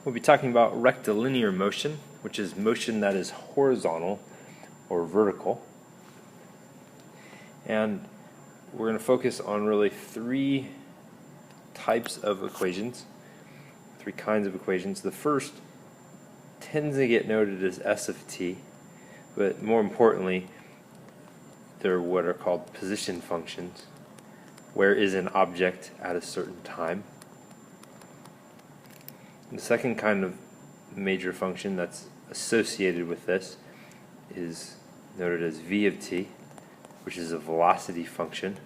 We'll be talking about rectilinear motion, which is motion that is horizontal or vertical. And we're going to focus on really three types of equations, three kinds of equations. The first tends to get noted as S of t, but more importantly, they're what are called position functions. Where is an object at a certain time? The second kind of major function that's associated with this is noted as v of t, which is a velocity function.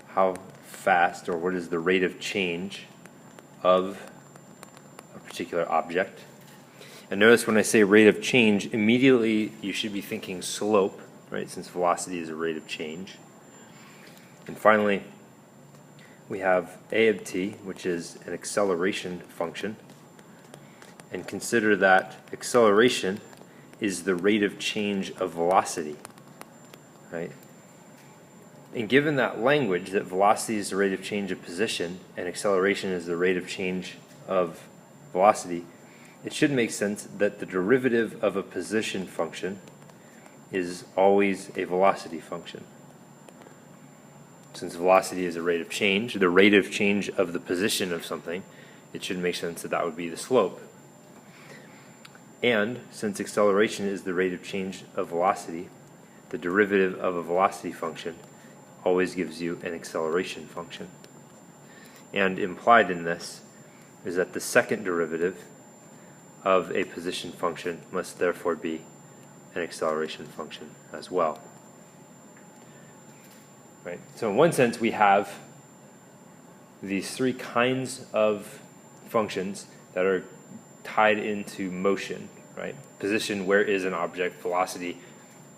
How fast, or what is the rate of change of a particular object? And notice when I say rate of change, immediately you should be thinking slope, right, since velocity is a rate of change. And finally, we have a of t, which is an acceleration function. And consider that acceleration is the rate of change of velocity, right? And given that language, that velocity is the rate of change of position and acceleration is the rate of change of velocity, it should make sense that the derivative of a position function is always a velocity function. Since velocity is a rate of change, the rate of change of the position of something, it should make sense that that would be the slope. And since acceleration is the rate of change of velocity, the derivative of a velocity function always gives you an acceleration function. And implied in this is that the second derivative of a position function must therefore be an acceleration function as well. Right? So in one sense we have these three kinds of functions that are tied into motion, right? Position, where is an object? Velocity,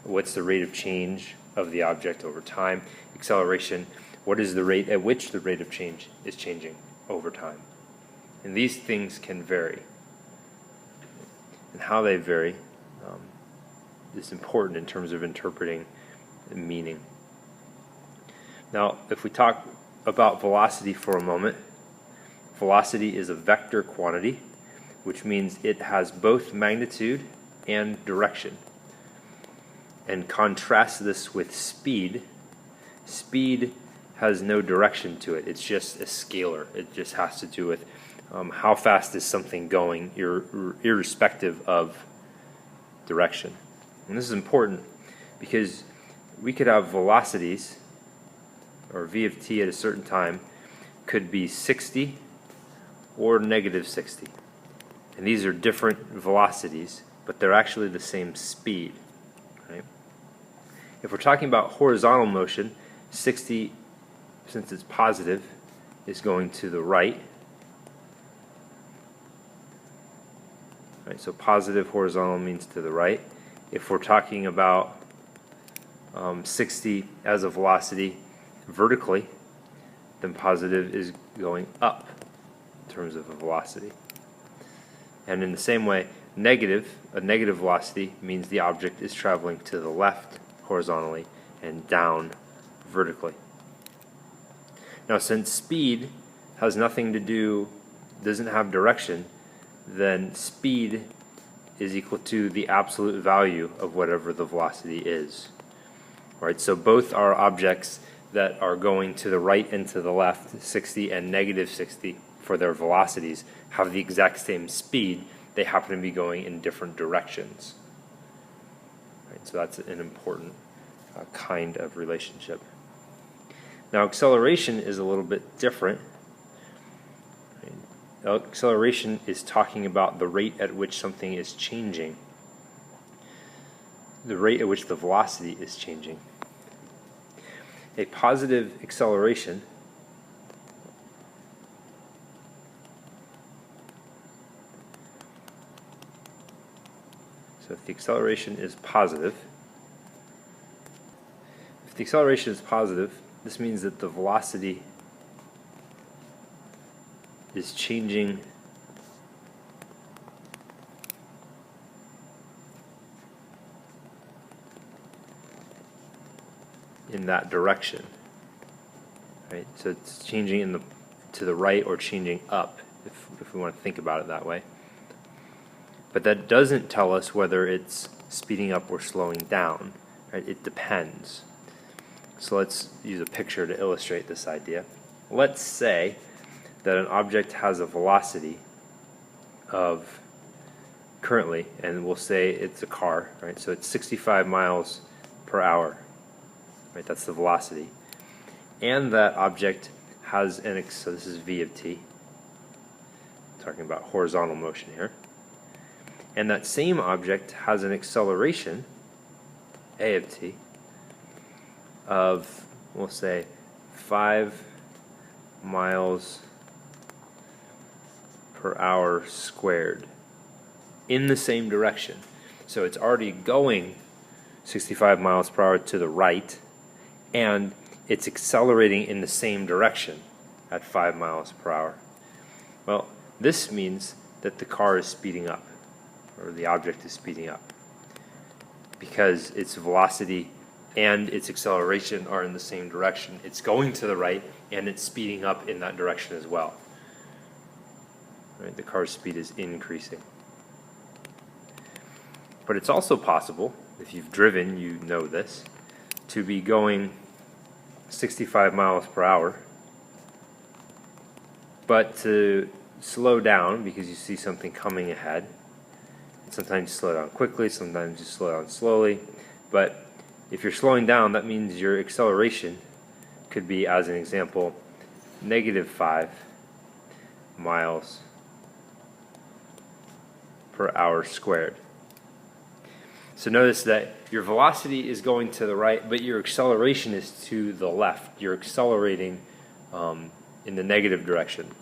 what's the rate of change of the object over time? Acceleration, what is the rate at which the rate of change is changing over time? And these things can vary. And how they vary is important in terms of interpreting the meaning. Now, if we talk about velocity for a moment, velocity is a vector quantity, which means it has both magnitude and direction. And contrast this with speed. Speed has no direction to it. It's just a scalar. It just has to do with how fast is something going, irrespective of direction. And this is important because we could have velocities, or v of t at a certain time, could be 60 or negative 60. And these are different velocities, but they're actually the same speed. Right? If we're talking about horizontal motion, 60, since it's positive, is going to the right. Right, so positive horizontal means to the right. If we're talking about 60 as a velocity vertically, then positive is going up in terms of a velocity. And in the same way, a negative velocity means the object is traveling to the left horizontally and down vertically. Now, since speed has nothing to do, doesn't have direction, then speed is equal to the absolute value of whatever the velocity is. Right? So both are objects that are going to the right and to the left, 60 and negative 60 for their velocities, have the exact same speed. They happen to be going in different directions. Right? So that's an important kind of relationship. Now, acceleration is a little bit different. Right? Acceleration is talking about the rate at which something is changing, the rate at which the velocity is changing. A positive acceleration so if the acceleration is positive, this means that the velocity is changing in that direction. Right? So it's changing to the right or changing up, if we want to think about it that way. But that doesn't tell us whether it's speeding up or slowing down, right? It depends. So let's use a picture to illustrate this idea. Let's say that an object has a velocity of currently, and we'll say it's a car, right? So it's 65 miles per hour, right? That's the velocity. And that object has so this is v of t. I'm talking about horizontal motion here. And that same object has an acceleration, a of t, of, we'll say, 5 miles per hour squared in the same direction. So it's already going 65 miles per hour to the right, and it's accelerating in the same direction at 5 miles per hour. Well, this means that the car is speeding up, or the object is speeding up, because its velocity and its acceleration are in the same direction. It's going to the right, and it's speeding up in that direction as well. Right? The car's speed is increasing. But it's also possible, if you've driven, you know this, to be going 65 miles per hour, but to slow down because you see something coming ahead. Sometimes you slow down quickly, sometimes you slow down slowly. But if you're slowing down, that means your acceleration could be, as an example, -5 miles per hour squared. So notice that your velocity is going to the right, but your acceleration is to the left. You're accelerating in the negative direction.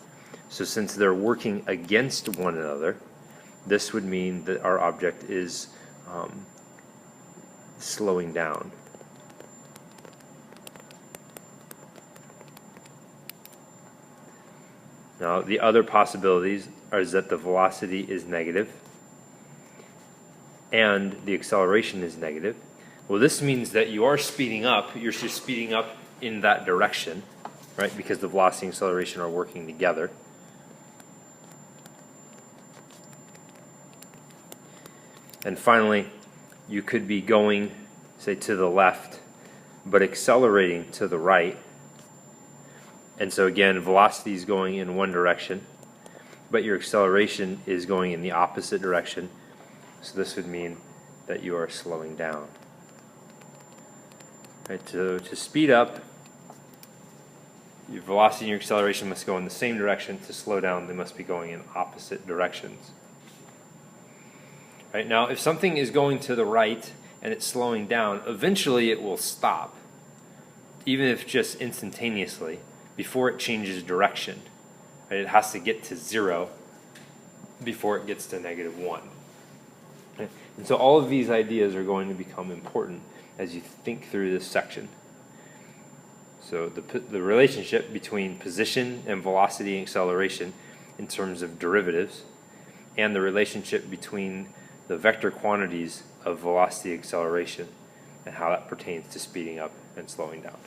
So since they're working against one another, this would mean that our object is slowing down. Now, the other possibilities are that the velocity is negative and the acceleration is negative. Well, this means that you are speeding up. You're just speeding up in that direction, right? Because the velocity and acceleration are working together. And finally, you could be going, say, to the left, but accelerating to the right. And so again, velocity is going in one direction, but your acceleration is going in the opposite direction. So this would mean that you are slowing down. Right, to speed up, your velocity and your acceleration must go in the same direction. To slow down, they must be going in opposite directions. Right, now, if something is going to the right and it's slowing down, eventually it will stop, even if just instantaneously, before it changes direction. Right, it has to get to 0 before it gets to -1. Right, and so all of these ideas are going to become important as you think through this section. So the relationship between position and velocity and acceleration in terms of derivatives, and the relationship between the vector quantities of velocity and acceleration, and how that pertains to speeding up and slowing down.